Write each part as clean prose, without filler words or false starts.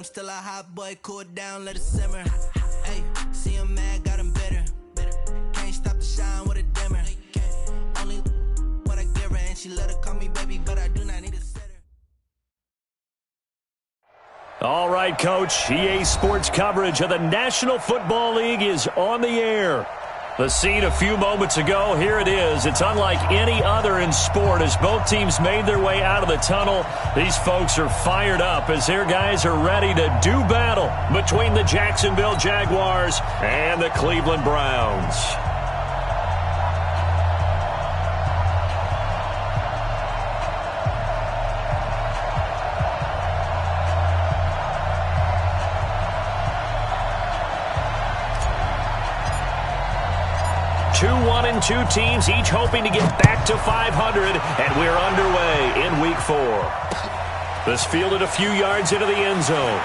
I'm still a hot boy, cool down, let it simmer. Hey, see him mad, got him bitter. Can't stop the shine with a dimmer. Only what I give her, and she let her call me baby, but I do not need a sitter. All right, Coach. EA Sports coverage of the National Football League is on the air. The scene a few moments ago, here it is. It's unlike any other in sport as both teams made their way out of the tunnel. These folks are fired up as their guys are ready to do battle between the Jacksonville Jaguars and the Cleveland Browns. Two teams, each hoping to get back to 500, and we're underway in Week 4. This fielded a few yards into the end zone.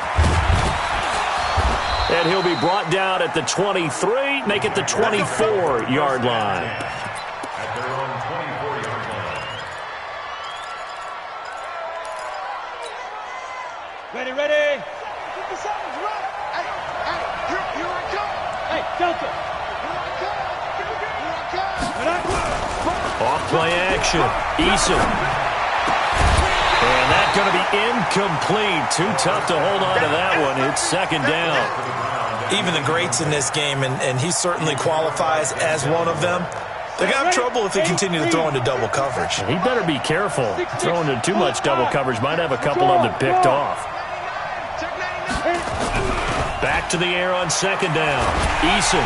And he'll be brought down at the 23, make it the 24-yard line. At their own 24-yard line. Ready. Here I come. Hey, Delta. Off play action. Eason. And that's going to be incomplete. Too tough to hold on to that one. It's second down. Even the greats in this game, and he certainly qualifies as one of them, they're going to have trouble if they continue to throw into double coverage. He better be careful. Throwing into too much double coverage might have a couple of them picked off. Back to the air on second down. Eason,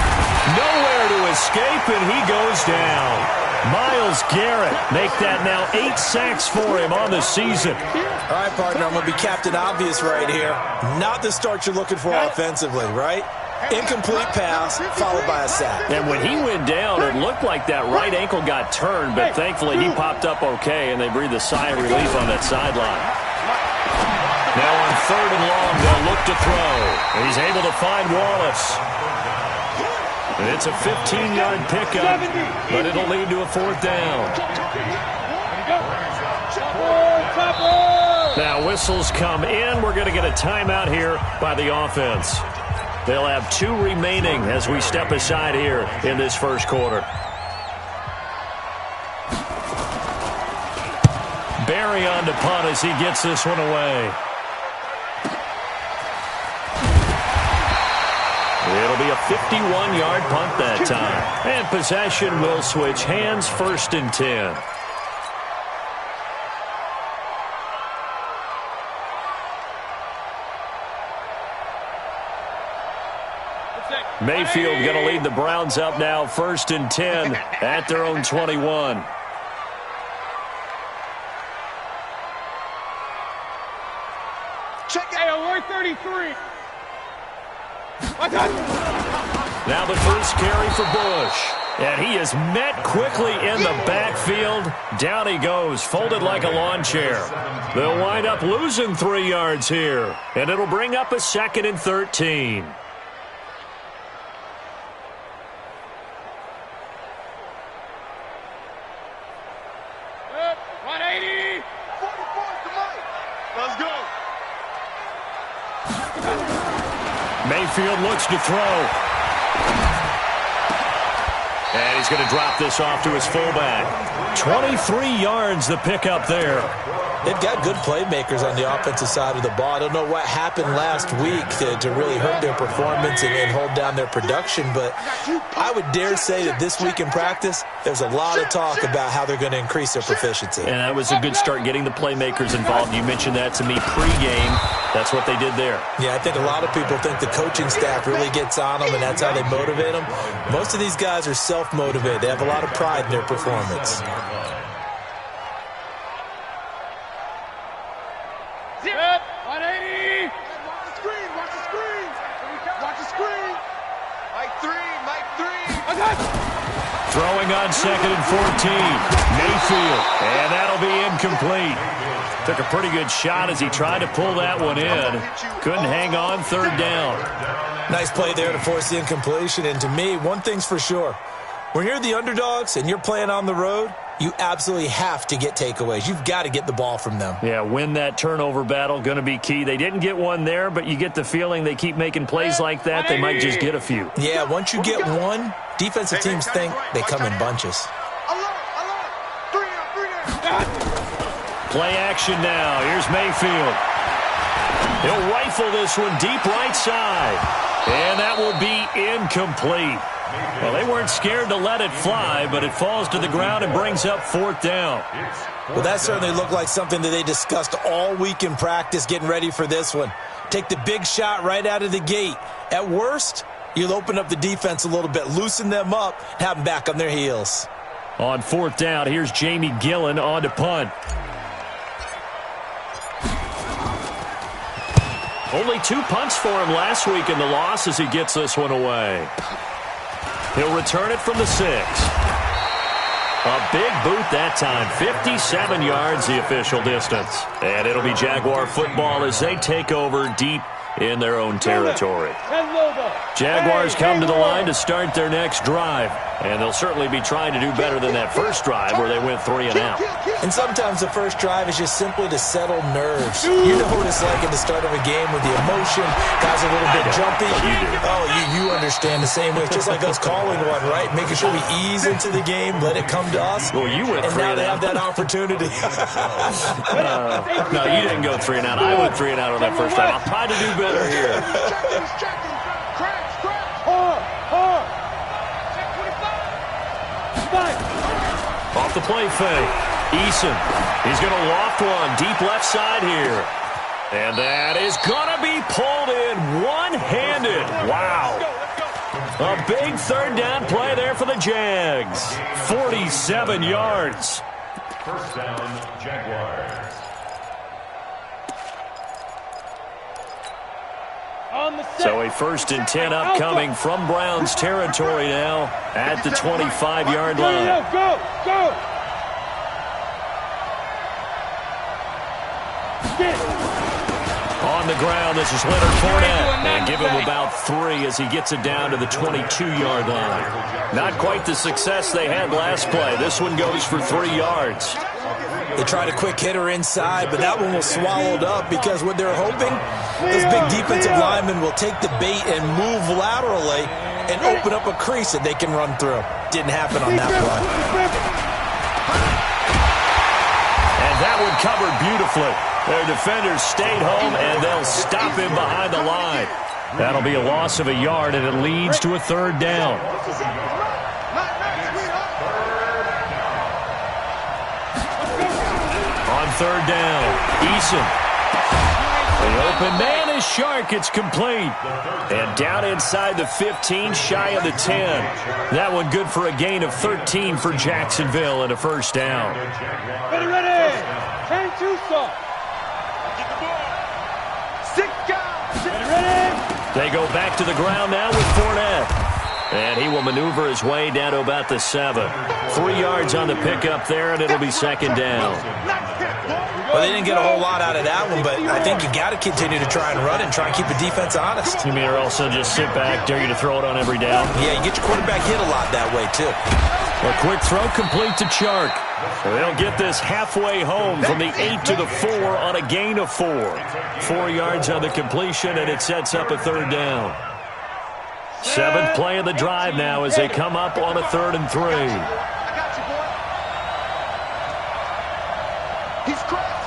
nowhere to escape, and he goes down. Myles Garrett make that now 8 sacks for him on the season. All right, partner, I'm going to be Captain Obvious right here. Not the start you're looking for offensively, right? Incomplete pass followed by a sack. And when he went down, it looked like that right ankle got turned, but thankfully he popped up okay, and they breathed a sigh of relief on that sideline. Now on third and long, they'll look to throw. And he's able to find Wallace. And it's a 15-yard pickup, but it'll lead to a fourth down. Now whistles come in. We're going to get a timeout here by the offense. They'll have 2 remaining as we step aside here in this first quarter. Barry on to punt as he gets this one away. It'll be a 51-yard punt that time. And possession will switch hands, first and 10. Mayfield going to lead the Browns up now, first and 10 at their own 21. Check it out, 33. Now the first carry for Bush. And he is met quickly in the backfield. Down he goes, folded like a lawn chair. They'll wind up losing 3 yards here. And it'll bring up a second and 13. Mayfield looks to throw. And he's going to drop this off to his fullback. 23 yards the pickup there. They've got good playmakers on the offensive side of the ball. I don't know what happened last week to really hurt their performance and hold down their production, but I would dare say that this week in practice, there's a lot of talk about how they're going to increase their proficiency. And that was a good start, getting the playmakers involved. You mentioned that to me pregame. That's what they did there. Yeah, I think a lot of people think the coaching staff really gets on them, and that's how they motivate them. Most of these guys are self-motivated. They have a lot of pride in their performance. Zip, 180. Watch the screen. Watch the screen. Mike 3. Throwing on second and 14. Mayfield. And that'll be incomplete. Took a pretty good shot as he tried to pull that one in. Couldn't hang on, third down. Nice play there to force the incompletion. And to me, one thing's for sure. When you're the underdogs and you're playing on the road, you absolutely have to get takeaways. You've got to get the ball from them. Yeah, win that turnover battle, going to be key. They didn't get one there, but you get the feeling they keep making plays like that, they might just get a few. Yeah, once you get one, defensive teams think they come in bunches. Play action now. Here's Mayfield. He'll rifle this one deep right side. And that will be incomplete. Well, they weren't scared to let it fly, but it falls to the ground and brings up 4th down. Well, that certainly looked like something that they discussed all week in practice getting ready for this one. Take the big shot right out of the gate. At worst, you'll open up the defense a little bit, loosen them up, have them back on their heels. On 4th down, here's Jamie Gillen on to punt. Only 2 punts for him last week in the loss as he gets this one away. He'll return it from the 6. A big boot that time. 57 yards the official distance. And it'll be Jaguar football as they take over deep in their own territory. Jaguars come to the line to start their next drive. And they'll certainly be trying to do better than that first drive where they went 3 and out. And sometimes the first drive is just simply to settle nerves. You know what it's like at the start of a game with the emotion. Guys are a little bit jumpy. Oh, you understand the same way. It's just like us calling one, right? Making sure we ease into the game, let it come to us. Well, you went 3 and out. And now they have that opportunity. No, you didn't go 3 and out. I went 3 and out on that first time. I'll try to do better here. Off the play fake. Eason. He's going to loft one deep left side here. And that is going to be pulled in one-handed. Wow. A big 3rd down play there for the Jags. 47 yards. First down, Jaguars. So a 1st and 10 upcoming from Browns territory now at the 25-yard line. Go! On the ground, this is Leonard Fournette. And give him about 3 as he gets it down to the 22-yard line. Not quite the success they had last play. This one goes for 3 yards. They tried a quick hitter inside, but that one was swallowed up because what they're hoping, those big defensive linemen will take the bait and move laterally and open up a crease that they can run through. Didn't happen on that play. And that one covered beautifully. Their defenders stayed home, and they'll stop him behind the line. That'll be a loss of a yard, and it leads to a 3rd down. On 3rd down, Eason. The open man is Shark. It's complete. And down inside the 15, shy of the 10. That one good for a gain of 13 for Jacksonville and a 1st down. Ready! Turn 2 stop. They go back to the ground now with Fournette. And he will maneuver his way down to about the 7. 3 yards on the pickup there, and it'll be 2nd down. Well, they didn't get a whole lot out of that one, but I think you got to continue to try and run and try and keep the defense honest. You mean or also just sit back, dare you to throw it on every down? Yeah, you get your quarterback hit a lot that way, too. A quick throw complete to Chark. They'll get this halfway home from the 8 to the 4 on a gain of 4. 4 yards on the completion, and it sets up a 3rd down. 7th play of the drive now as they come up on a 3rd and 3.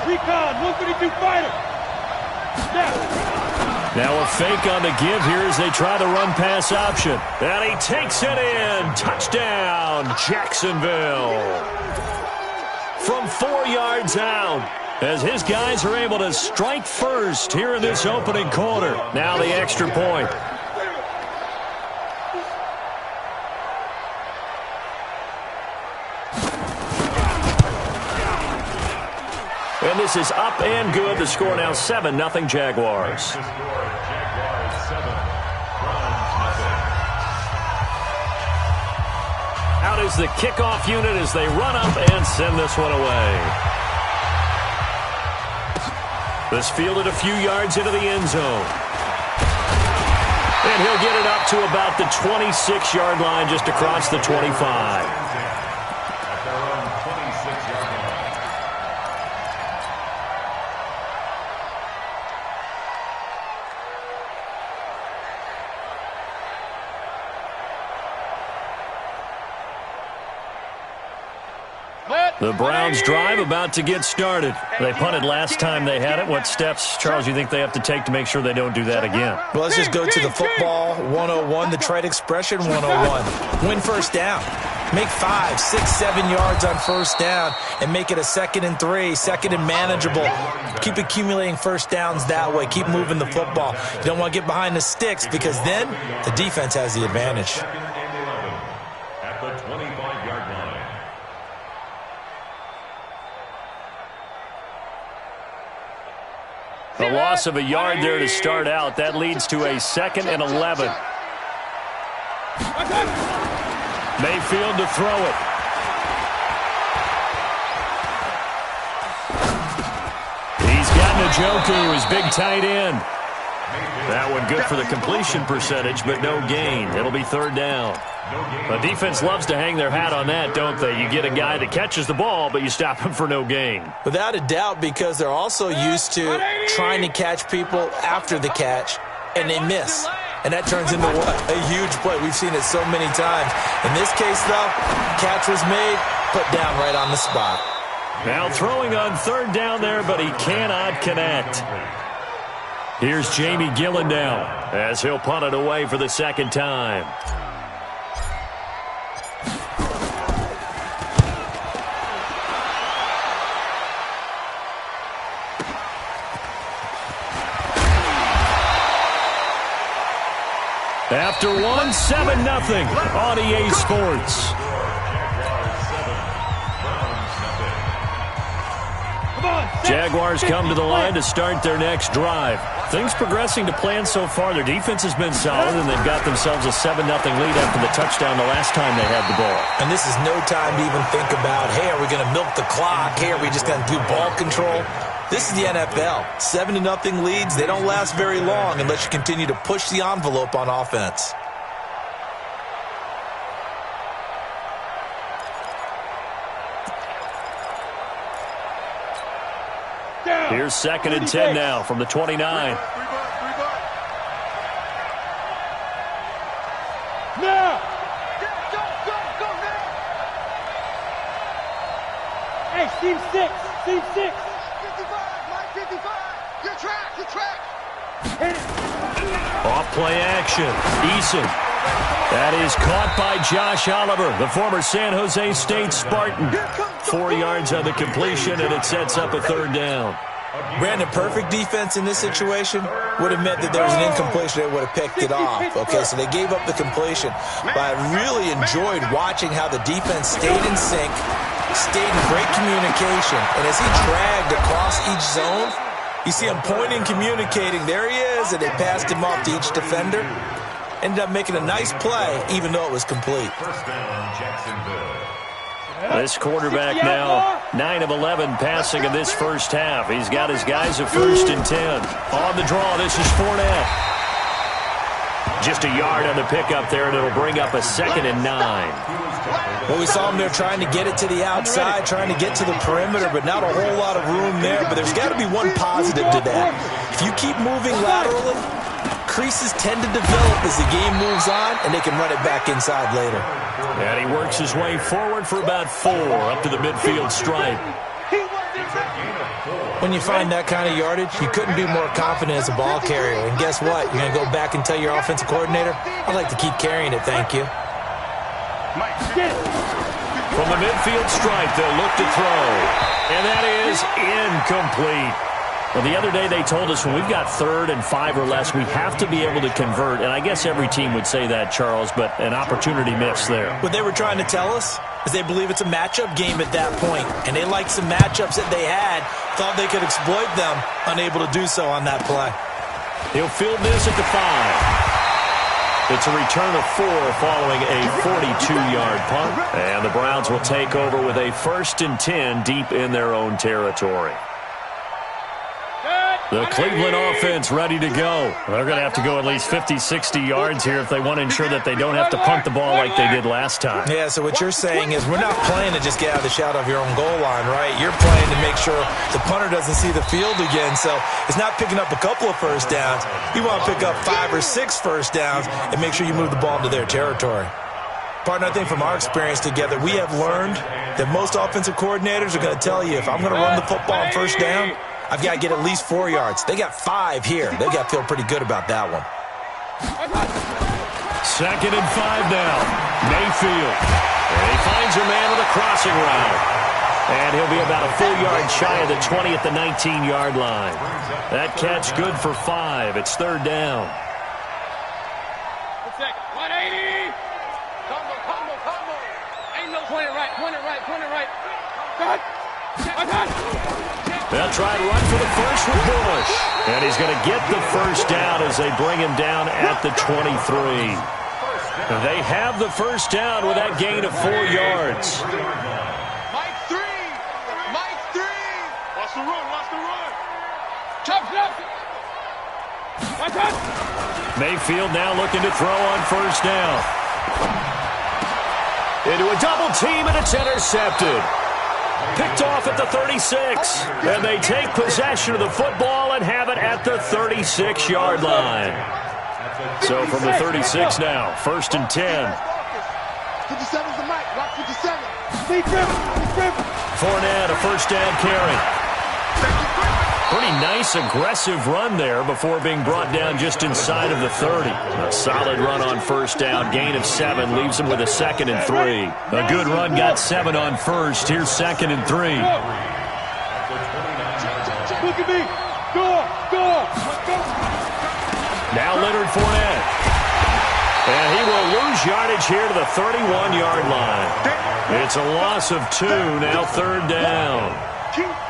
Recon, 132 fighter. Now a fake on the give here as they try the run-pass option. And he takes it in. Touchdown, Jacksonville. From 4 yards out, as his guys are able to strike first here in this opening quarter. Now the extra point. And this is up and good. The score now 7-0 Jaguars. Out is the kickoff unit as they run up and send this one away. This fielded a few yards into the end zone. And he'll get it up to about the 26-yard line just across the 25. The Browns drive about to get started. They punted last time they had it. What steps, Charles, you think they have to take to make sure they don't do that again? Well, let's just go to the football 101, the trade expression 101. Win first down. Make 5, 6, 7 yards on first down and make it a 2nd and 3, 2nd and manageable. Keep accumulating first downs that way. Keep moving the football. You don't want to get behind the sticks because then the defense has the advantage. At the 25-yard line. A loss of a yard there to start out. That leads to a 2nd and 11. Mayfield to throw it. He's got Njoku, his big tight end. That one good for the completion percentage, but no gain. It'll be 3rd down. The defense loves to hang their hat on that, don't they? You get a guy that catches the ball, but you stop him for no gain. Without a doubt, because they're also used to trying to catch people after the catch, and they miss. And that turns into what? A huge play. We've seen it so many times. In this case, though, catch was made, put down right on the spot. Now throwing on 3rd down there, but he cannot connect. Here's Jamie Gillen now as he'll punt it away for the 2nd time. After 1, 7-0 on EA Sports. Jaguars come to the line to start their next drive. Things progressing to plan so far. Their defense has been solid, and they've got themselves a 7-0 lead after the touchdown the last time they had the ball. And this is no time to even think about, hey, are we going to milk the clock? Hey, are we just going to do ball control? This is the NFL. 7-0 leads, they don't last very long unless you continue to push the envelope on offense. Here's 2nd and 10 now from the 29. Now! Go now! Hey, Team 6! Team 6! 55! Line 55! Your track! Hit it! Off play action. Eason. That is caught by Josh Oliver, the former San Jose State Spartan. 4 yards on the completion, and it sets up a 3rd down. Brandon, perfect defense in this situation would have meant that there was an incompletion. They would have picked it off. Okay, so they gave up the completion. But I really enjoyed watching how the defense stayed in sync, stayed in great communication. And as he dragged across each zone, you see him pointing, communicating. There he is, and they passed him off to each defender. Ended up making a nice play, even though it was complete. First down, Jacksonville. This quarterback now 9 of 11 passing in this first half. He's got his guys at 1st and 10. On the draw, this is Fournette. Just a yard on the pickup there, and it'll bring up a 2nd and 9. Well, we saw him there trying to get it to the outside, trying to get to the perimeter, but not a whole lot of room there. But there's got to be one positive to that. If you keep moving laterally, creases tend to develop as the game moves on, and they can run it back inside later. And he works his way forward for about 4 up to the midfield stripe. When you find that kind of yardage, you couldn't be more confident as a ball carrier. And guess what? You're going to go back and tell your offensive coordinator, I'd like to keep carrying it, thank you. From the midfield stripe, they'll look to throw. And that is incomplete. Well, the other day they told us when we've got 3rd and 5 or less, we have to be able to convert. And I guess every team would say that, Charles, but an opportunity missed there. What they were trying to tell us is they believe it's a matchup game at that point. And they liked some matchups that they had, thought they could exploit them, unable to do so on that play. He'll field this at the 5. It's a return of 4 following a 42-yard punt. And the Browns will take over with a 1st and 10 deep in their own territory. The Cleveland offense ready to go. They're going to have to go at least 50, 60 yards here if they want to ensure that they don't have to punt the ball like they did last time. Yeah, so what you're saying is we're not playing to just get out of the shadow of your own goal line, right? You're playing to make sure the punter doesn't see the field again. So it's not picking up a couple of first downs. You want to pick up 5 or 6 first downs and make sure you move the ball into their territory. Partner, I think from our experience together, we have learned that most offensive coordinators are going to tell you, if I'm going to run the football on first down, I've got to get at least 4 yards. They got 5 here. They've got to feel pretty good about that one. 2nd and 5 now. Mayfield. And he finds her man with a crossing route. And he'll be about a full yard shy of the 20 at the 19-yard line. That catch good for 5. It's 3rd down. 180. Combo. Ain't no point it right. They'll try to run for the first with Bush. And he's going to get the first down as they bring him down at the 23. They have the first down with that gain of 4 yards. Mike 3. Watch the run. Chop. Mayfield now looking to throw on first down. Into a double team, and it's intercepted. Picked off at the 36. And they take possession of the football and have it at the 36-yard line. So from the 36 now, 1st and 10. 57's the mic. Rock 57. Fournette, a first down carry. Pretty nice, aggressive run there before being brought down just inside of the 30. A solid run on first down, gain of 7, leaves him with a 2nd and 3. A good run got 7 on first. Here's 2nd and 3. Look at me. Go. Now Leonard Fournette. And he will lose yardage here to the 31-yard line. It's a loss of 2, now 3rd down.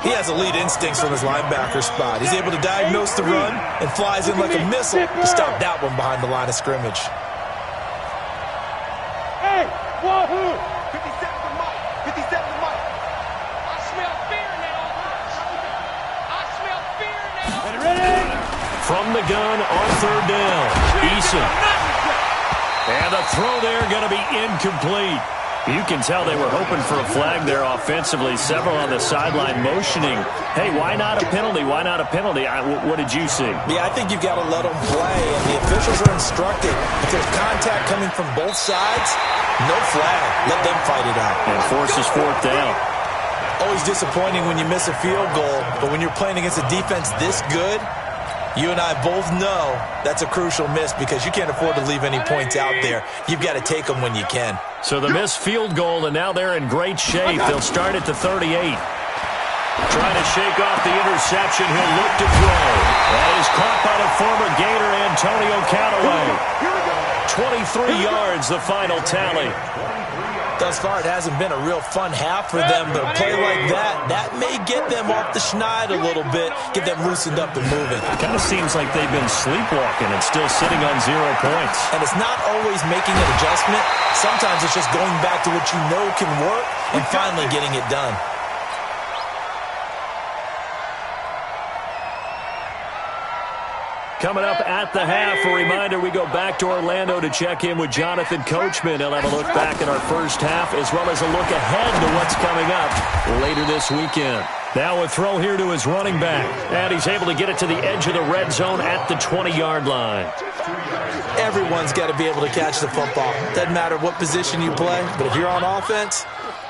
He has elite instincts from his linebacker spot. He's able to diagnose the run and flies in like a missile to stop that one behind the line of scrimmage. Hey, wahoo! 57's the mic. I smell fear now. Ready? From the gun on 3rd down, Eason. And the throw there going to be incomplete. You can tell they were hoping for a flag there offensively. Several on the sideline motioning, hey, why not a penalty? What did you see? Yeah, I think you've got to let them play, and the officials are instructed. If there's contact coming from both sides, no flag. Let them fight it out. And forces 4th down. Always disappointing when you miss a field goal, but when you're playing against a defense this good, you and I both know that's a crucial miss because you can't afford to leave any points out there. You've got to take them when you can. So the missed field goal, and now they're in great shape. They'll start at the 38. Trying to shake off the interception. He'll look to throw. That is caught by the former Gator, Antonio Callaway. 23 yards, the final tally. Thus far, it hasn't been a real fun half for them, but a play like that may get them off the schneid a little bit, get them loosened up and moving. It kind of seems like they've been sleepwalking and still sitting on 0 points. And it's not always making an adjustment. Sometimes it's just going back to what you know can work and finally getting it done. Coming up at the half, a reminder, we go back to Orlando to check in with Jonathan Coachman. He'll have a look back at our first half as well as a look ahead to what's coming up later this weekend. Now a throw here to his running back, and he's able to get it to the edge of the red zone at the 20-yard line. Everyone's got to be able to catch the football. Doesn't matter what position you play, but if you're on offense,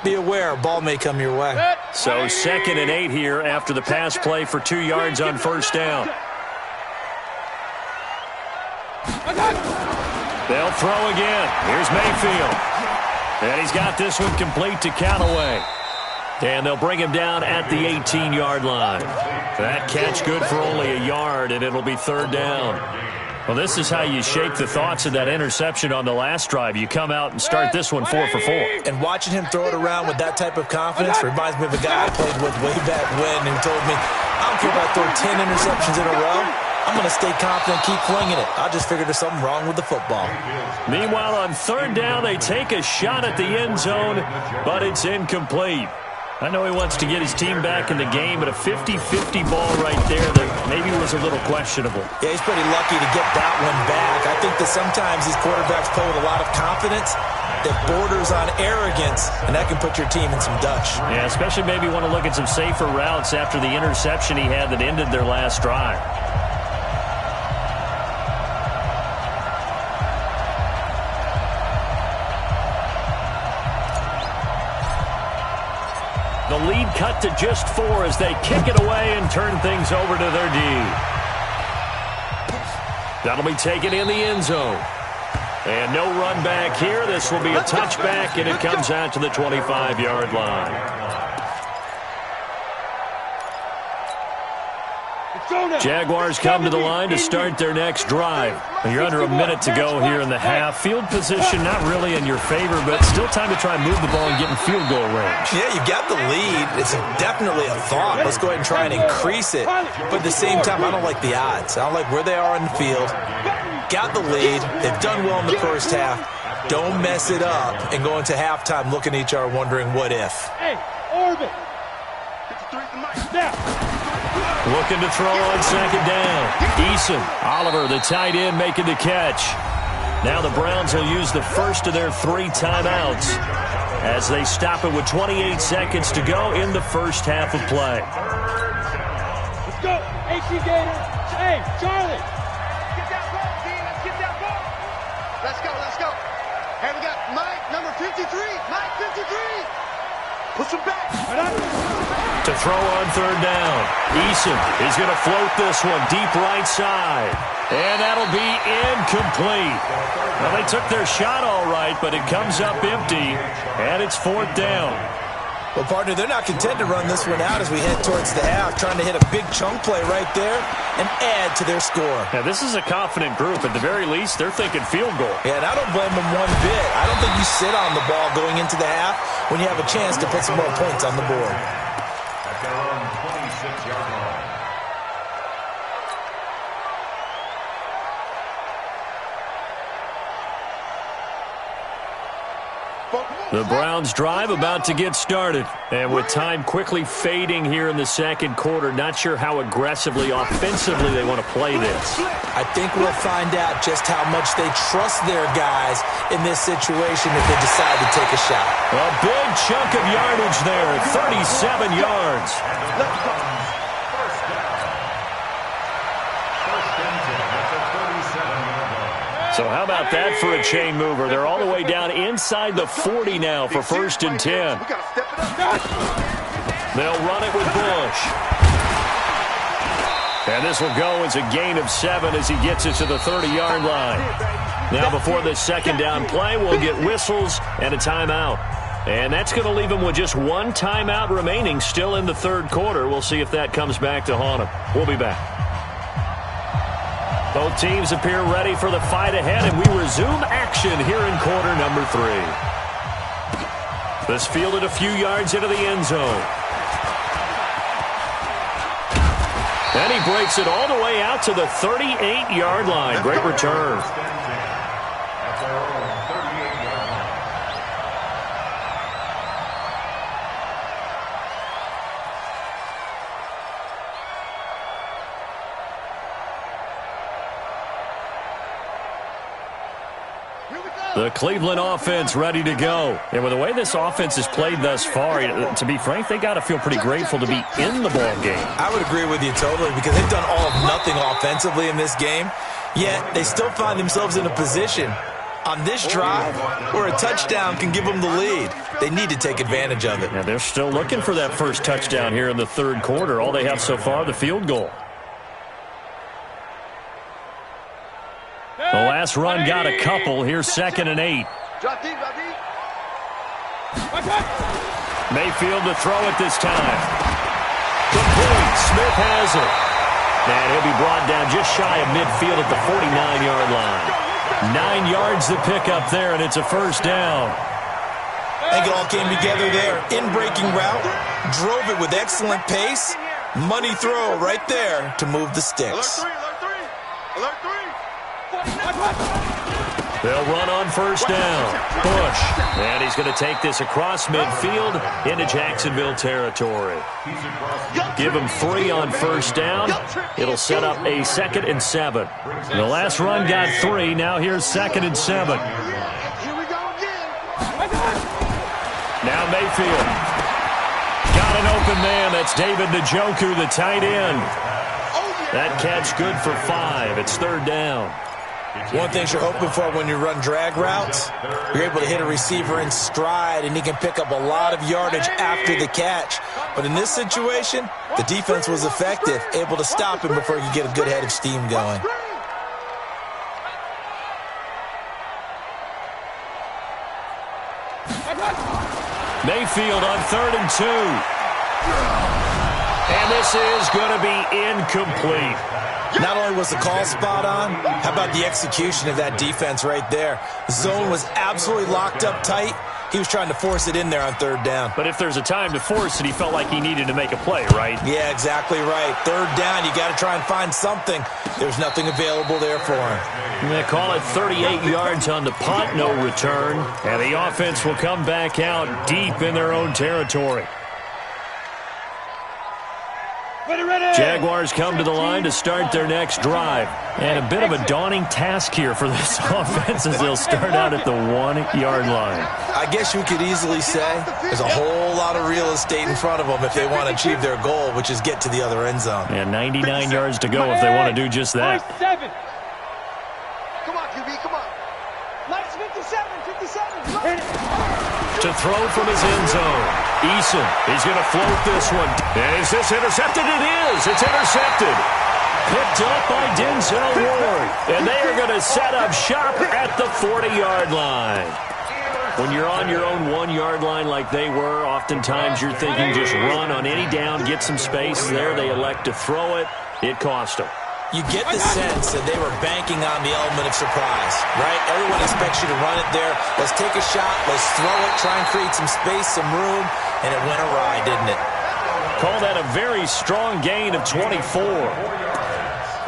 be aware a ball may come your way. So 2nd and 8 here after the pass play for 2 yards on first down. They'll throw again. Here's Mayfield. And he's got this one complete to Callaway. And they'll bring him down at the 18-yard line. That catch good for only a yard, and it'll be 3rd down. Well, this is how you shake the thoughts of that interception on the last drive. You come out and start this one 4 for 4. And watching him throw it around with that type of confidence reminds me of a guy I played with way back when who told me, I don't care if I throw 10 interceptions in a row. I'm going to stay confident, keep flinging it. I just figured there's something wrong with the football. Meanwhile, on 3rd down, they take a shot at the end zone, but it's incomplete. I know he wants to get his team back in the game, but a 50-50 ball right there that maybe was a little questionable. Yeah, he's pretty lucky to get that one back. I think that sometimes these quarterbacks play with a lot of confidence that borders on arrogance, and that can put your team in some Dutch. Yeah, especially maybe want to look at some safer routes after the interception he had that ended their last drive. The lead cut to just 4 as they kick it away and turn things over to their D. That'll be taken in the end zone. And no run back here. This will be a touchback, and it comes out to the 25-yard line. Jaguars come to the line to start their next drive. You're under a minute to go here in the half. Field position not really in your favor, but still time to try and move the ball and get in field goal range. Yeah, you've got the lead. It's definitely a thought. Let's go ahead and try and increase it. But at the same time, I don't like the odds. I don't like where they are in the field. Got the lead. They've done well in the first half. Don't mess it up and go into halftime looking at each other wondering what if. Hey, Orbit. Looking to throw on second down. Eason, Oliver, the tight end, making the catch. Now the Browns will use the first of their 3 timeouts as they stop it with 28 seconds to go in the first half of play. Let's go. H.E. Gator. Hey, Charlie. Get that ball, Dean. Let's get that ball. Let's go, let's go. Hey, we got Mike, number 53. Mike, 53. Push him back. To throw on third down. Eason is going to float this one deep right side. And that'll be incomplete. Well, they took their shot all right, but it comes up empty, and it's 4th down. Well, partner, they're not content to run this one out as we head towards the half, trying to hit a big chunk play right there and add to their score. Now, this is a confident group. At the very least, they're thinking field goal. Yeah, and I don't blame them one bit. I don't think you sit on the ball going into the half when you have a chance to put some more points on the board. At their own 26-yard line. The Browns drive about to get started. And with time quickly fading here in the second quarter, not sure how aggressively, offensively they want to play this. I think we'll find out just how much they trust their guys in this situation if they decide to take a shot. A big chunk of yardage there at 37 yards. So how about that for a chain mover? They're all the way down inside the 40 now for 1st and 10. They'll run it with Bush. And this will go as a gain of 7 as he gets it to the 30-yard line. Now before this second down play, we'll get whistles and a timeout. And that's going to leave him with just 1 timeout remaining still in the third quarter. We'll see if that comes back to haunt him. We'll be back. Both teams appear ready for the fight ahead, and we resume action here in quarter number 3. This fielded a few yards into the end zone. And he breaks it all the way out to the 38-yard line. Great return. The Cleveland offense ready to go. And with the way this offense has played thus far, to be frank, they got to feel pretty grateful to be in the ball game. I would agree with you totally because they've done all of nothing offensively in this game, yet they still find themselves in a position on this drive where a touchdown can give them the lead. They need to take advantage of it. And they're still looking for that first touchdown here in the third quarter. All they have so far, the field goal. The last run got a couple. Here's 2nd and 8. Mayfield to throw it this time. Complete. Smith has it. And he'll be brought down just shy of midfield at the 49-yard line. 9 yards to pick up there, and it's a first down. I think it all came together there. In-breaking route. Drove it with excellent pace. Money throw right there to move the sticks. Alert 3. They'll run on first down. Bush. And he's going to take this across midfield into Jacksonville territory. Give him 3 on first down. It'll set up a 2nd and 7. The last run got 3. Now here's 2nd and 7. Now Mayfield. Got an open man. That's David Njoku, the tight end. That catch good for 5. It's 3rd down. One thing you're hoping for when you run drag routes, you're able to hit a receiver in stride, and he can pick up a lot of yardage after the catch. But in this situation, the defense was effective, able to stop him before he could get a good head of steam going. Mayfield on 3rd and 2. And this is going to be incomplete. Not only was the call spot on, how about the execution of that defense right there? The zone was absolutely locked up tight. He was trying to force it in there on 3rd down. But if there's a time to force it, he felt like he needed to make a play, right? Yeah, exactly right. 3rd down, you got to try and find something. There's nothing available there for him. They call it 38 yards on the punt, no return. And the offense will come back out deep in their own territory. Jaguars come to the line to start their next drive. And a bit of a daunting task here for this offense as they'll start out at the 1-yard line. I guess you could easily say there's a whole lot of real estate in front of them if they want to achieve their goal, which is get to the other end zone. And 99 yards to go if they want to do just that. Come on, QB, come on. Nice 57. To throw from his end zone. Eason, he's going to float this one. And is this intercepted? It is. It's intercepted. Picked up by Denzel Ward. And they are going to set up shop at the 40-yard line. When you're on your own 1-yard line like they were, oftentimes you're thinking just run on any down, get some space. There they elect to throw it. It cost them. You get the sense that they were banking on the element of surprise, right? Everyone expects you to run it there. Let's take a shot. Let's throw it. Try and create some space, some room. And it went awry, didn't it? Call that a very strong gain of 24.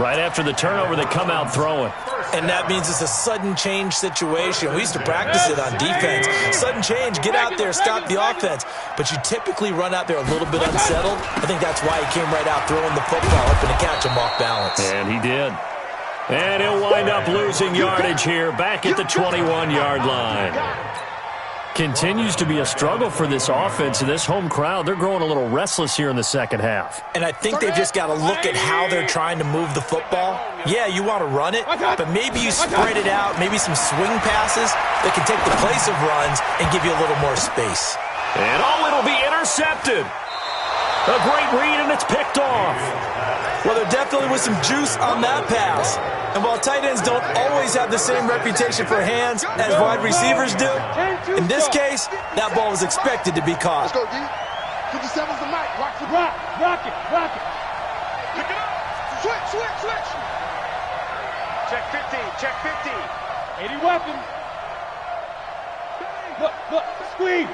Right after the turnover, they come out throwing. And that means it's a sudden change situation. We used to practice it on defense. Sudden change, get out there, stop the offense. But you typically run out there a little bit unsettled. I think that's why he came right out throwing the football, hoping to catch him off balance. And he did. And he'll wind up losing yardage here back at the 21-yard line. Continues to be a struggle for this offense and this home crowd. They're growing a little restless here in the second half. And I think they've just got to look at how they're trying to move the football. Yeah, you want to run it, but maybe you spread it out, maybe some swing passes that can take the place of runs and give you a little more space. And it'll be intercepted. A great read, and it's picked off. Well, there definitely was some juice on that pass. And while tight ends don't always have the same reputation for hands as wide receivers do, in this case, that ball was expected to be caught. Let's go, D. 57's the mic. Rock the rock. Rock it. Pick it up. Switch. Check 50. Check 50. 80 weapons. Look. Squeeze.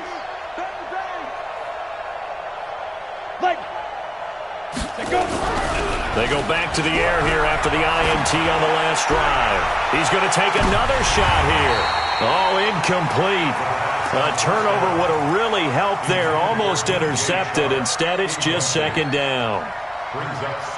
They go back to the air here after the INT on the last drive. He's going to take another shot here. Oh, incomplete. A turnover would have really helped there. Almost intercepted. Instead, it's just 2nd down.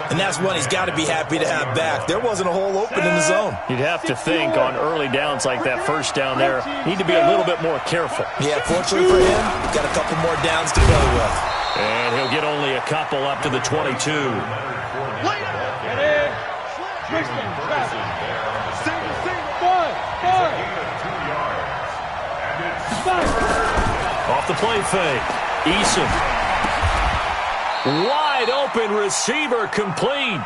And that's one he's got to be happy to have back. There wasn't a hole open in the zone. You'd have to think on early downs like that first down there, need to be a little bit more careful. Yeah, fortunately for him, got a couple more downs to play with. And he'll get only a couple up to the 22. Off the play fake. Eason. Wide open receiver complete.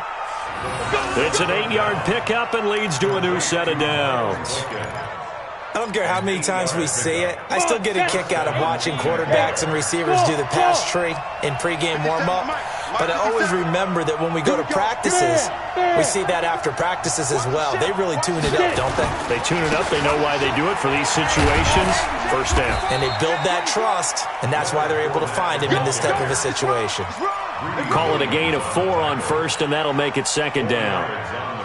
It's an 8-yard pickup and leads to a new set of downs. I don't care how many times we say it, I still get a kick out of watching quarterbacks and receivers do the pass tree in pregame warm-up. But I always remember that when we go to practices, we see that after practices as well. They really tune it up, don't they? They tune it up. They know why they do it for these situations. First down. And they build that trust, and that's why they're able to find him in this type of a situation. Call it a gain of 4 on first, and that'll make it 2nd down.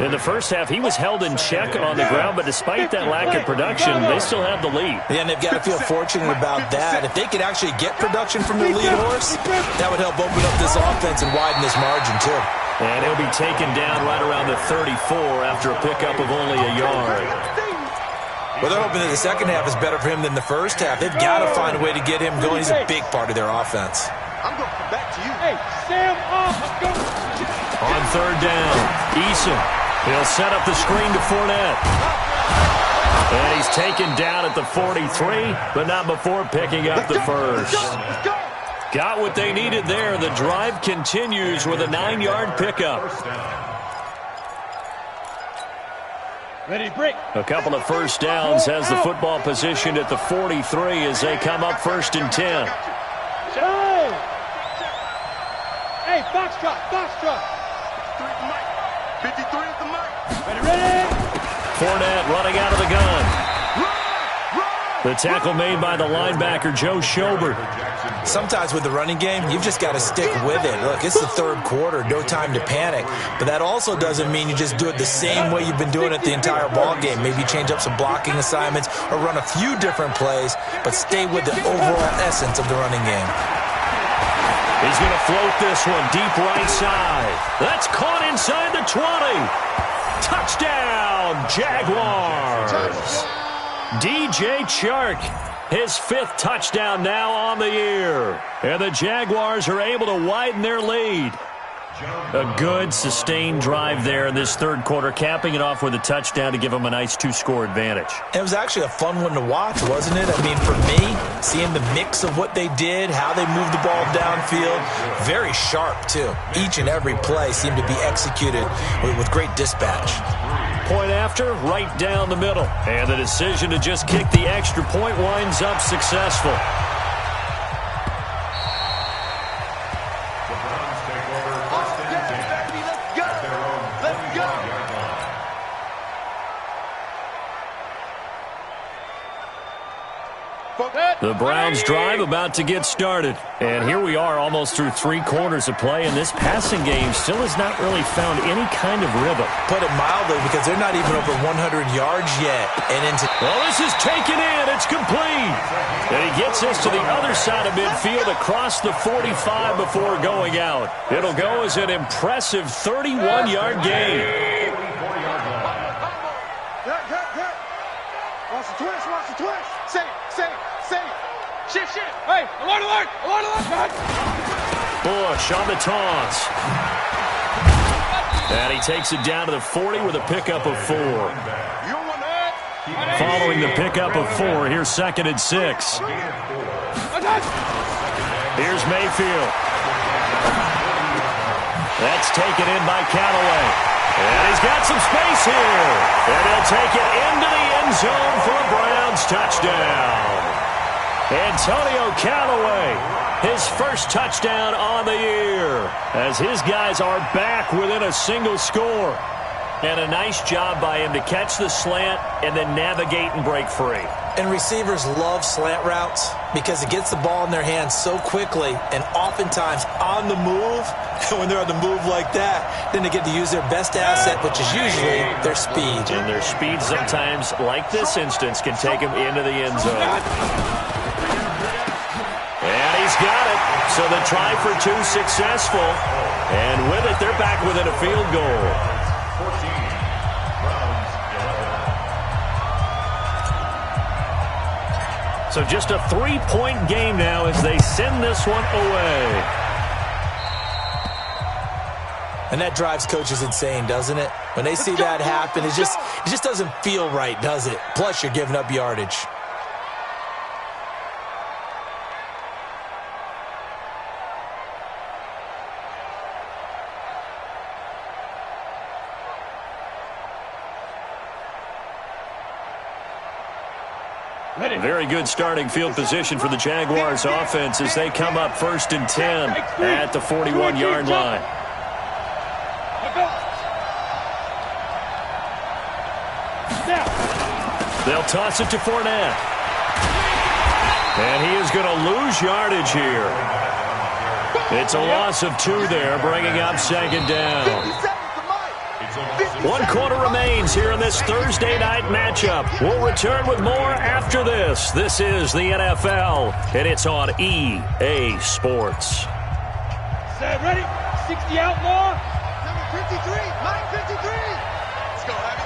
In the first half, he was held in check on the ground, but despite that lack of production, they still have the lead. Yeah, and they've got to feel fortunate about that. If they could actually get production from their lead horse, that would help open up this offense and widen this margin, too. And he'll be taken down right around the 34 after a pickup of only a yard. Well, they're hoping that the second half is better for him than the first half. They've got to find a way to get him going. He's a big part of their offense. I'm going to come back to you. Hey, Sam, let's go. On 3rd down, Eason. He'll set up the screen to Fournette. And he's taken down at the 43, but not before picking up the first. Got what they needed there. The drive continues with a 9-yard pickup. Ready to break. A couple of first downs has the football positioned at the 43 as they come up 1st and 10. Hey, foxtrot, foxtrot. 53 at the mic. Ready. Fournette running out of the gun. The tackle made by the linebacker, Joe Schobert. Sometimes with the running game, you've just got to stick with it. Look, it's the third quarter, no time to panic. But that also doesn't mean you just do it the same way you've been doing it the entire ball game. Maybe change up some blocking assignments or run a few different plays, but stay with the overall essence of the running game. He's going to float this one deep right side. That's caught inside the 20. Touchdown, Jaguars. DJ Chark, his 5th touchdown now on the year. And the Jaguars are able to widen their lead. A good, sustained drive there in this third quarter, capping it off with a touchdown to give them a nice 2-score advantage. It was actually a fun one to watch, wasn't it? I mean, for me, seeing the mix of what they did, how they moved the ball downfield, very sharp, too. Each and every play seemed to be executed with great dispatch. Point after, right down the middle. And the decision to just kick the extra point winds up successful. The Browns take over 1st and 10. At their own 25-yard line. The Browns drive about to get started. And here we are almost through 3 quarters of play, and this passing game still has not really found any kind of rhythm. Put it mildly, because they're not even over 100 yards yet. Well, this is taken in. It's complete. And he gets this to the other side of midfield across the 45 before going out. It'll go as an impressive 31-yard gain. Watch the twist, watch the twist. Say it. Shift. Hey, alert. Bush on the taunts. And he takes it down to the 40 with a pickup of 4. Following the pickup of 4, here's 2nd and 6. Here's Mayfield. That's taken in by Callaway. And he's got some space here. And he'll take it into the end zone for a Browns touchdown. Antonio Callaway, his first touchdown on the year, as his guys are back within a single score. And a nice job by him to catch the slant and then navigate and break free. And receivers love slant routes because it gets the ball in their hands so quickly and oftentimes on the move. And when they're on the move like that, then they get to use their best asset, which is usually their speed. And their speed sometimes, like this instance, can take them into the end zone. And he's got it. So the try for 2 successful. And with it, they're back within a field goal. 14. Browns 11. So just a 3-point game now as they send this one away. And that drives coaches insane, doesn't it? When they see that happen, it just doesn't feel right, does it? Plus, you're giving up yardage. Very good starting field position for the Jaguars offense as they come up 1st and 10 at the 41-yard line. They'll toss it to Fournette. And he is going to lose yardage here. It's a loss of 2 there, bringing up 2nd down. 1 quarter remains here in this Thursday night matchup. We'll return with more after this. This is the NFL, and it's on EA Sports. Set, ready? 60 outlaw. Number 53, Mike 53. Let's go, Heavy.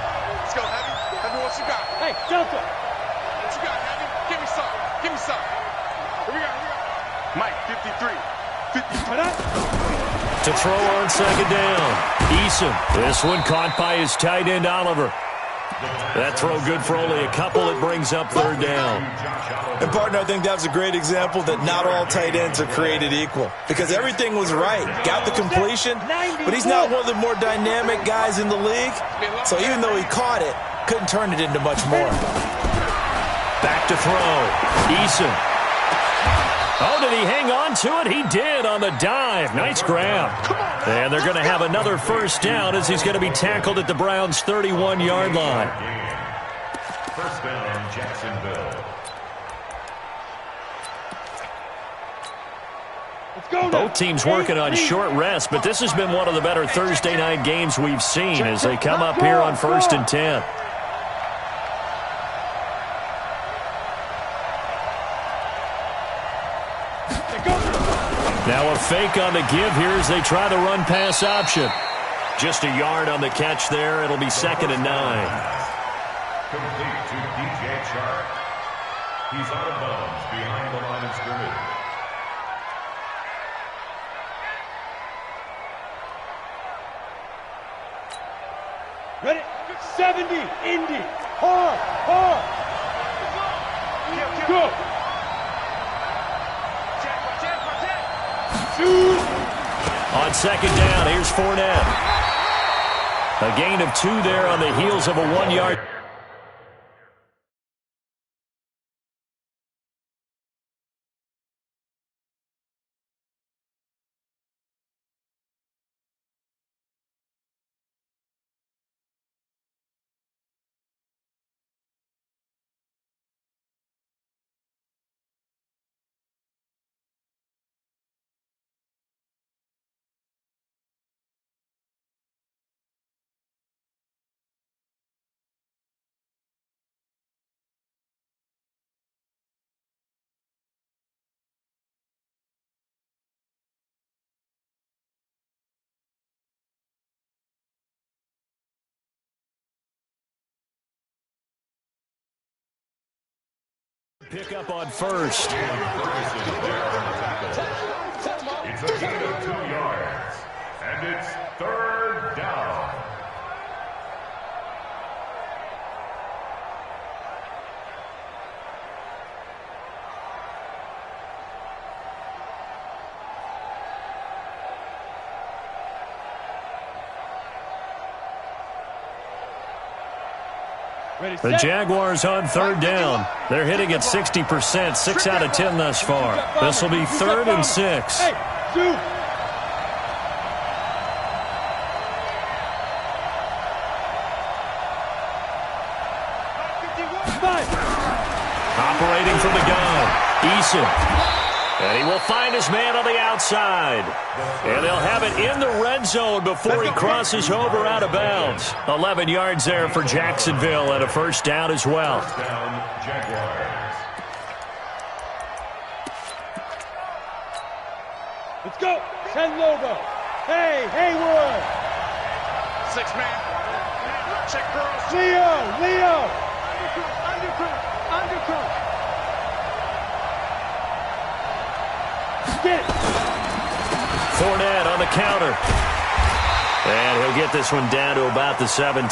Heavy, what you got? Hey, Delta. What you got, Heavy? Give me some. Here we go. Mike 53. 50. To throw on second down. Eason. This one caught by his tight end, Oliver. That throw good for only a couple. It brings up third down. And, partner, I think that was a great example that not all tight ends are created equal. Because everything was right. Got the completion, but he's not one of the more dynamic guys in the league. So even though he caught it, couldn't turn it into much more. Back to throw. Eason. Oh, did he hang on to it? He did on the dive. Nice grab. And they're going to have another first down as he's going to be tackled at the Browns' 31-yard line. First down, Jacksonville. Both teams working on short rest, but this has been one of the better Thursday night games we've seen as they come up here on 1st and 10. Now a fake on the give here as they try the run-pass option. Just a yard on the catch there. It'll be 2nd and 9. Complete to DJ Chark. He's out of bounds behind the line of scrimmage. Ready? 70, Indy. Hard, hard. Go. On second down, here's Fournette. A gain of 2 there on the heels of a 1-yard. Pick up on first. It's a gain of 2 yards. And it's 3rd down. The Jaguars on 3rd down. They're hitting at 60%, 6 out of 10 thus far. This will be 3rd and 6. Operating from the gun, Eason. And he will find his man on the outside. And they'll have it in the red zone before he crosses over out of bounds. 11 yards there for Jacksonville and a first down as well. First down, Jaguars. Let's go. 10 logo. Hey, Haywood. 6-man. Check girls. Leo. Undercoat. Get it. Fournette on the counter. And he'll get this one down to about the 17.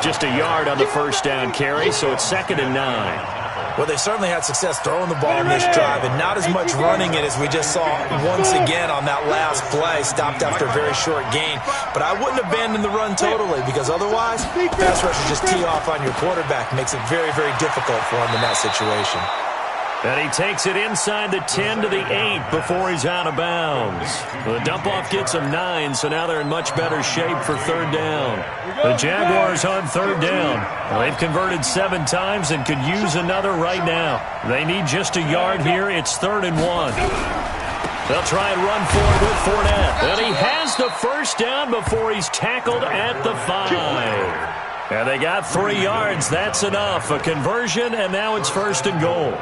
Just a yard on the first down carry, so it's 2nd and 9. Well, they certainly had success throwing the ball in this drive and not as much running it as we just saw once again on that last play. Stopped after a very short gain. But I wouldn't abandon the run totally because otherwise, pass rushers just tee off on your quarterback. Makes it very, very difficult for him in that situation. And he takes it inside the 10 to the 8 before he's out of bounds. The dump-off gets him 9, so now they're in much better shape for 3rd down. The Jaguars on 3rd down. They've converted 7 times and could use another right now. They need just a yard here. It's 3rd and 1. They'll try and run forward with Fournette. And he has the first down before he's tackled at the 5. And they got 3 yards. That's enough. A conversion, and now it's 1st and goal.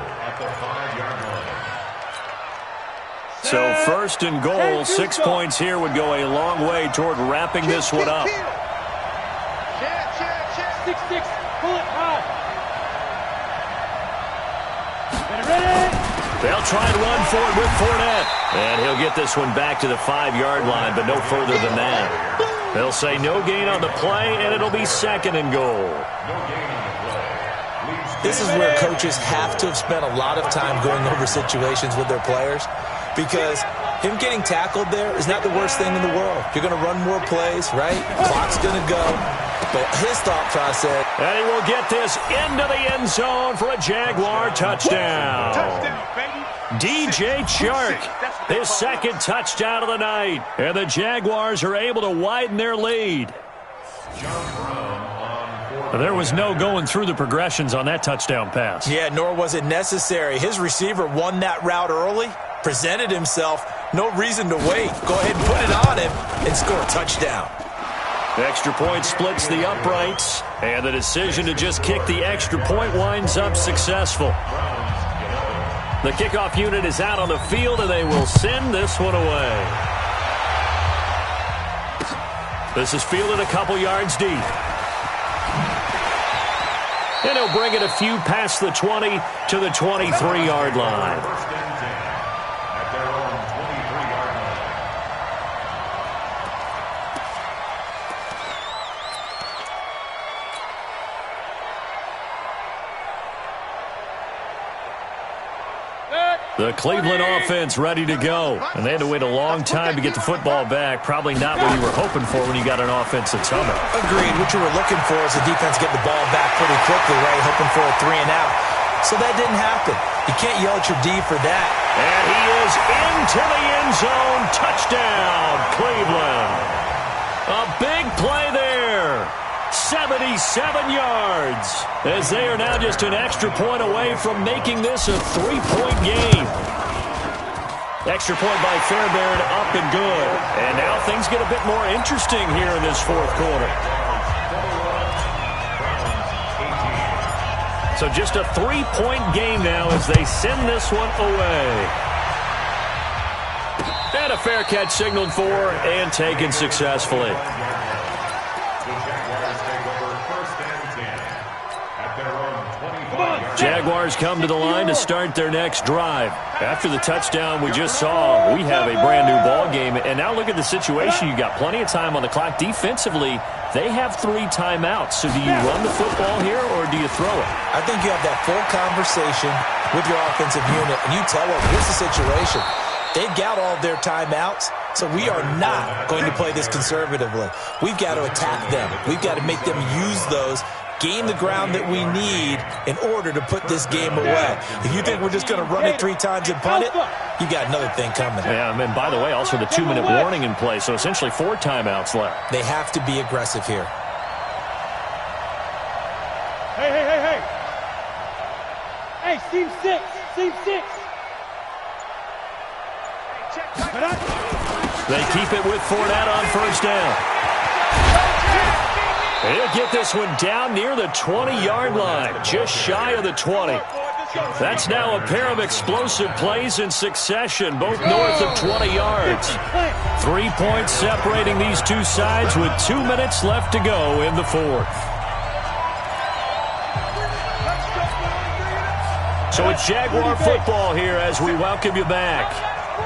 So 1st and goal, 6 points here would go a long way toward wrapping this one up. 6-6, pull it high. Ready? They'll try and run for it with Fournette. And he'll get this one back to the 5-yard line, but no further than that. They'll say no gain on the play, and it'll be 2nd and goal. This is where coaches have to have spent a lot of time going over situations with their players, because him getting tackled there is not the worst thing in the world. You're going to run more plays, right? Clock's going to go. But his thought process. And he will get this into the end zone for a Jaguar touchdown. DJ Chark, his 2nd touchdown of the night. And the Jaguars are able to widen their lead. There was no going through the progressions on that touchdown pass. Yeah, nor was it necessary. His receiver won that route early, presented himself. No reason to wait. Go ahead and put it on him and score a touchdown. Extra point splits the uprights, and the decision to just kick the extra point winds up successful. The kickoff unit is out on the field, and they will send this one away. This is fielded a couple yards deep. And he'll bring it a few past the 20 to the 23-yard line. The Cleveland offense ready to go. And they had to wait a long time to get the football back. Probably not what you were hoping for when you got an offense that's humming. Agreed. What you were looking for is the defense get the ball back pretty quickly, right? Hoping for a 3 and out. So that didn't happen. You can't yell at your D for that. And he is into the end zone. Touchdown, Cleveland. A big play there. 77 yards, as they are now just an extra point away from making this a 3-point game. Extra point by Fairbairn, up and good. And now things get a bit more interesting here in this 4th quarter. So just a 3-point game now as they send this one away. And a fair catch signaled for and taken successfully. Jaguars come to the line to start their next drive. After the touchdown we just saw, we have a brand-new ball game. And now look at the situation. You've got plenty of time on the clock. Defensively, they have 3 timeouts. So do you run the football here or do you throw it? I think you have that full conversation with your offensive unit, and you tell them, here's the situation. They've got all of their timeouts, so we are not going to play this conservatively. We've got to attack them. We've got to make them use those, gain the ground that we need in order to put this game away. If you think we're just going to run it 3 times and punt it, you got another thing coming. Yeah, and by the way, also the 2-minute warning in play, so essentially 4 timeouts left. They have to be aggressive here. Hey. Hey, seam 6. They keep it with Fournette on 1st down. He'll get this one down near the 20-yard line, just shy of the 20. That's now a pair of explosive plays in succession, both north of 20 yards. 3 points separating these two sides with 2 minutes left to go in the 4th. So it's Jaguar football here as we welcome you back.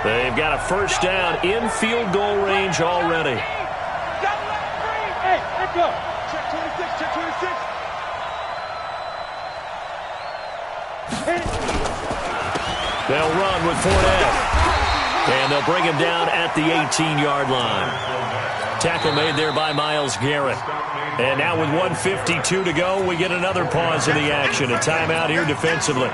They've got a 1st down in field goal range already. Hey, let's go. Check 26, check 26. They'll run with Fournette. And they'll bring him down at the 18-yard line. Tackle made there by Myles Garrett. And now with 1:52 to go, we get another pause in the action. A timeout here defensively.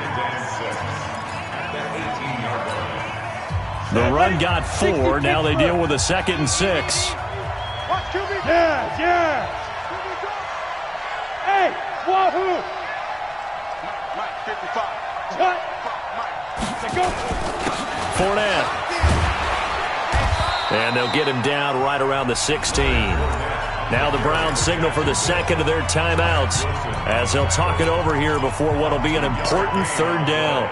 The run got 4. Now they deal with a 2nd and 6. Yeah. Hey, wahoo! Mike, 55. Cut. Let's go. Fournette. And they'll get him down right around the 16. Now the Browns signal for the 2nd of their timeouts as they'll talk it over here before what will be an important 3rd down.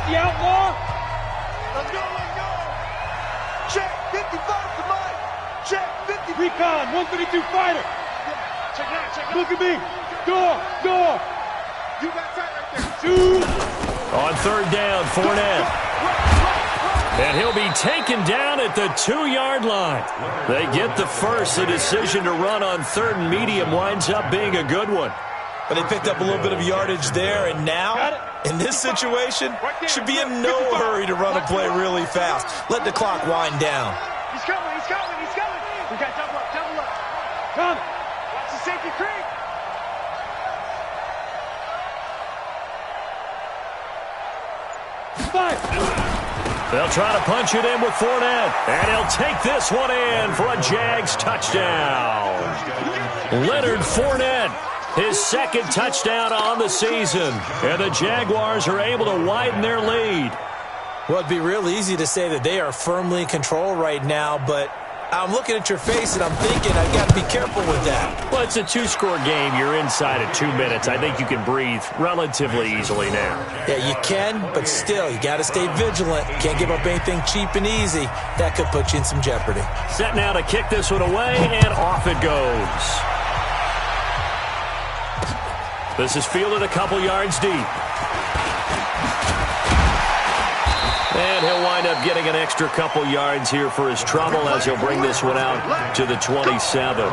Outlaw. Let's go. Check 55 to Mike. Recon, 132 fighter. Check it out, check it out. Look at me. Door. You got sight right there. Shoot. On third down, Fournette. And he'll be taken down at the 2-yard line. They get the first. The decision to run on third and medium winds up being a good one. But they picked up a little bit of yardage there, and now, in this situation, should be in no hurry to run a play really fast. Let the clock wind down. He's coming. We got double up. Come. Watch the safety creep. They'll try to punch it in with Fournette. And he'll take this one in for a Jags touchdown. Leonard Fournette, his second touchdown on the season. And the Jaguars are able to widen their lead. Well, it'd be real easy to say that they are firmly in control right now, but I'm looking at your face and I'm thinking I've got to be careful with that. Well, it's a 2-score game. You're inside of 2 minutes. I think you can breathe relatively easily now. Yeah, you can, but still, you got to stay vigilant. Can't give up anything cheap and easy. That could put you in some jeopardy. Set now to kick this one away, and off it goes. This is fielded a couple yards deep. And he'll wind up getting an extra couple yards here for his trouble as he'll bring this one out to the 27.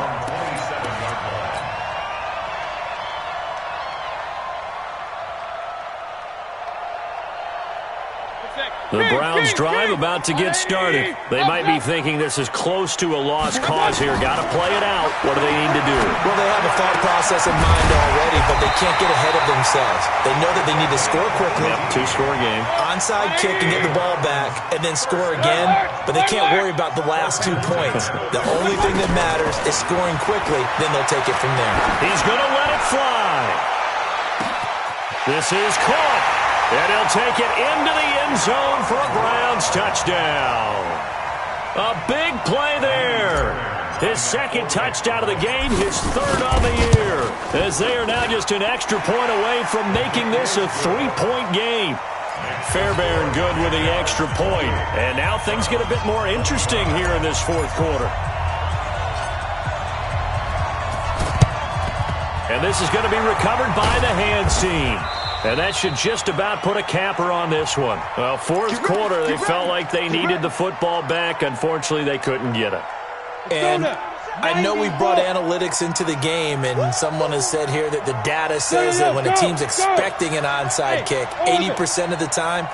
The Browns drive about to get started. They might be thinking this is close to a lost cause here. Got to play it out. What do they need to do? Well, they have a thought process in mind already, but they can't get ahead of themselves. They know that they need to score quickly. Yep, 2-score game. Onside kick and get the ball back, and then score again, but they can't worry about the last 2 points. The only thing that matters is scoring quickly, then they'll take it from there. He's going to let it fly. This is caught. And he'll take it into the end zone for a Browns touchdown. A big play there. His second touchdown of the game, his third on the year. As they are now just an extra point away from making this a 3-point game. Fairbairn good with the extra point. And now things get a bit more interesting here in this fourth quarter. And this is going to be recovered by the hands team. And that should just about put a capper on this one. Well, fourth quarter, they felt like they needed the football back. Unfortunately, they couldn't get it. And I know we brought analytics into the game, and someone has said here that the data says that when a team's expecting an onside kick, 80% of the time,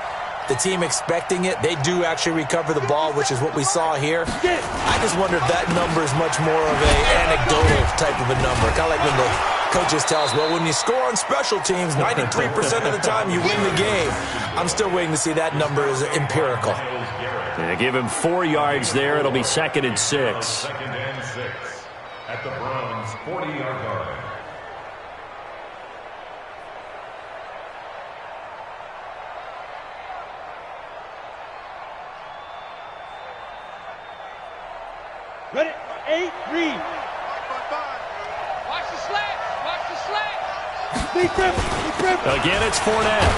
the team expecting it, they do actually recover the ball, which is what we saw here. I just wonder if that number is much more of an anecdotal type of a number. Kind of like when the coaches tell us, well, when you score on special teams, 93% of the time you win the game. I'm still waiting to see that number is empirical. Yeah, give him 4 yards there. It'll be 2nd and 6. 2nd and 6 at the Browns' 40-yard line. Ready? 8, read. 5. Watch the slant. Again, it's Fournette.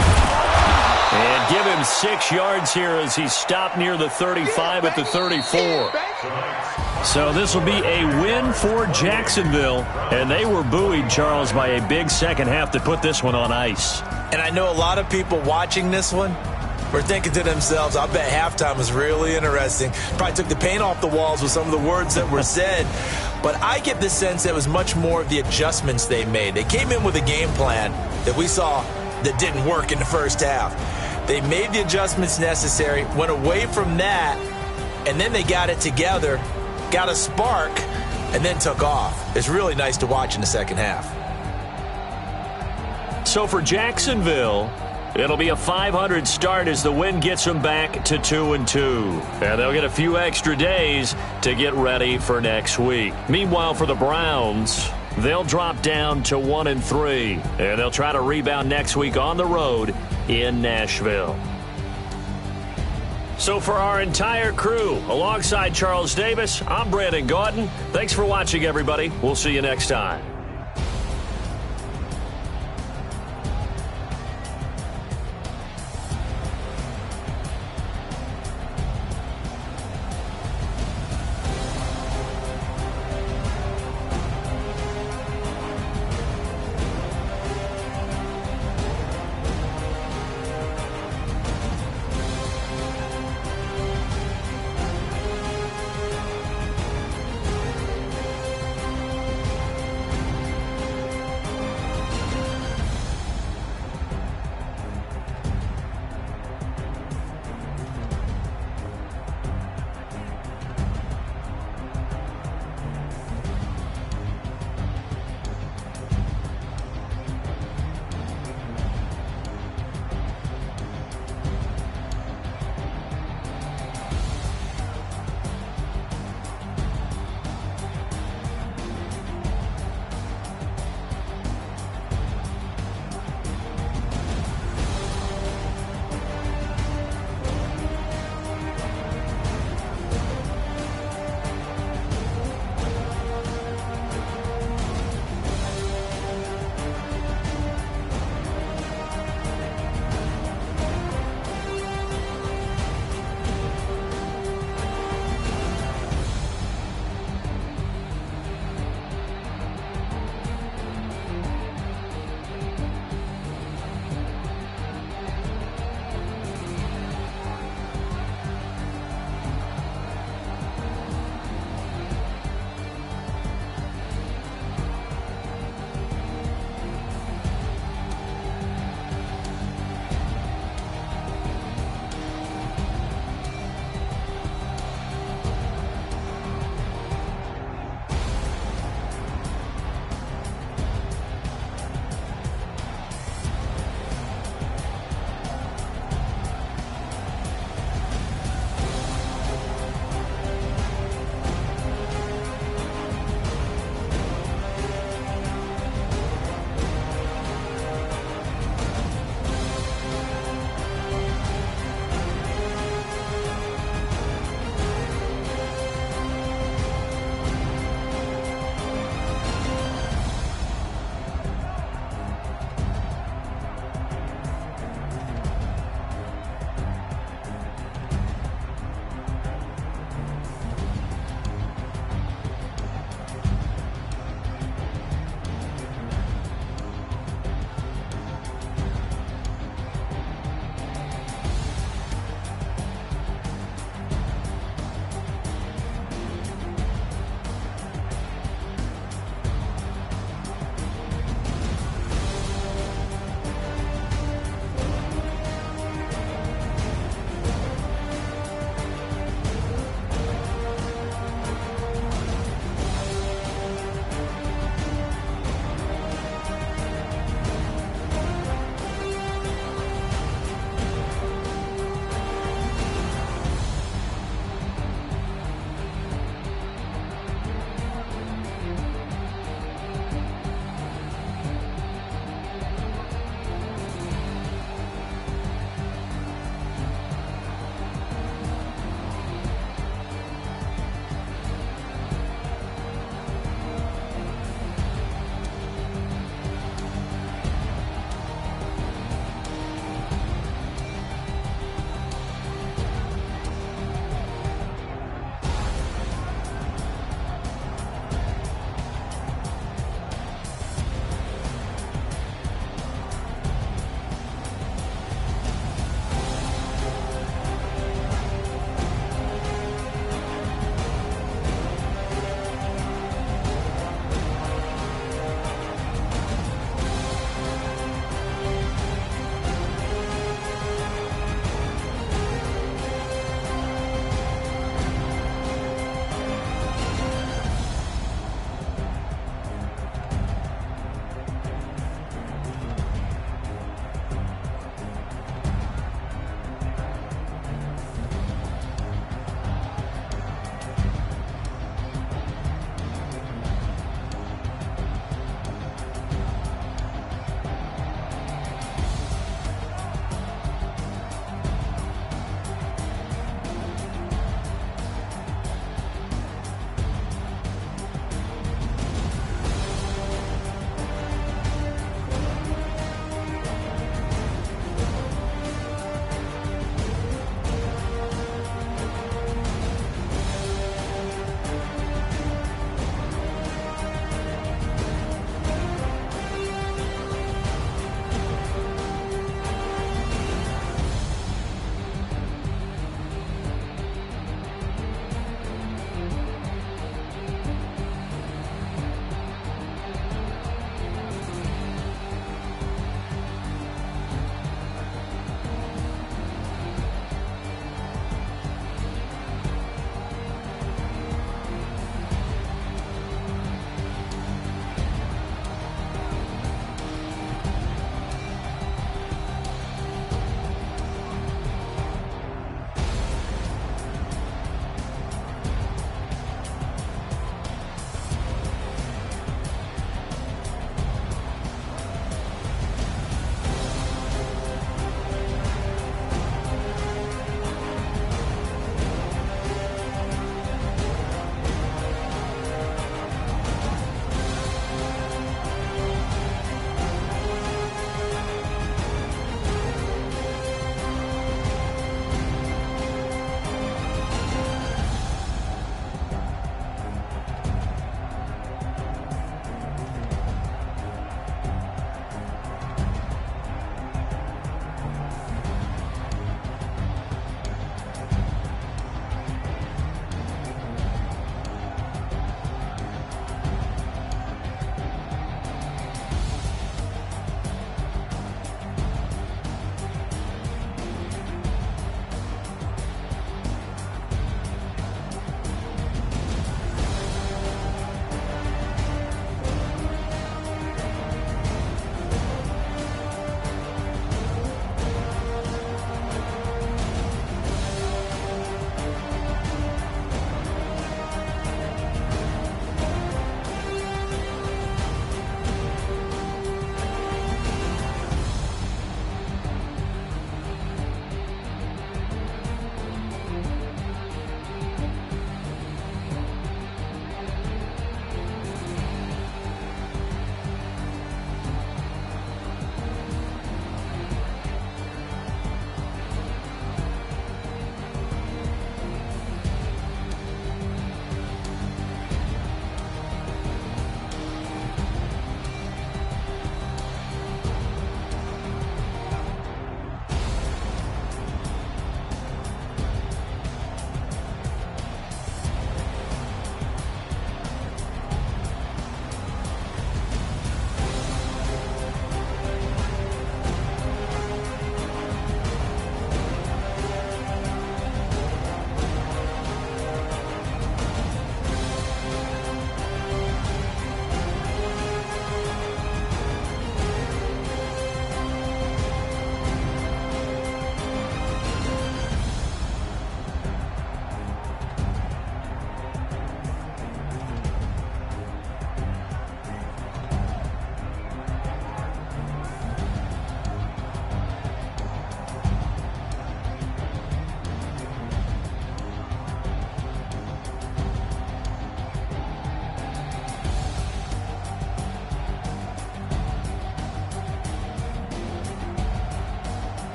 And give him 6 yards here as he's stopped near the 35 at the 34. So this will be a win for Jacksonville. And they were buoyed, Charles, by a big second half to put this one on ice. And I know a lot of people watching this one were thinking to themselves, I bet halftime was really interesting. Probably took the paint off the walls with some of the words that were said. But I get the sense that it was much more of the adjustments they made. They came in with a game plan that we saw that didn't work in the first half. They made the adjustments necessary, went away from that, and then they got it together, got a spark, and then took off. It's really nice to watch in the second half. So for Jacksonville, it'll be a 500 start as the win gets them back to 2-2. And they'll get a few extra days to get ready for next week. Meanwhile, for the Browns, they'll drop down to 1-3. And they'll try to rebound next week on the road in Nashville. So for our entire crew, alongside Charles Davis, I'm Brandon Gaudin. Thanks for watching, everybody. We'll see you next time.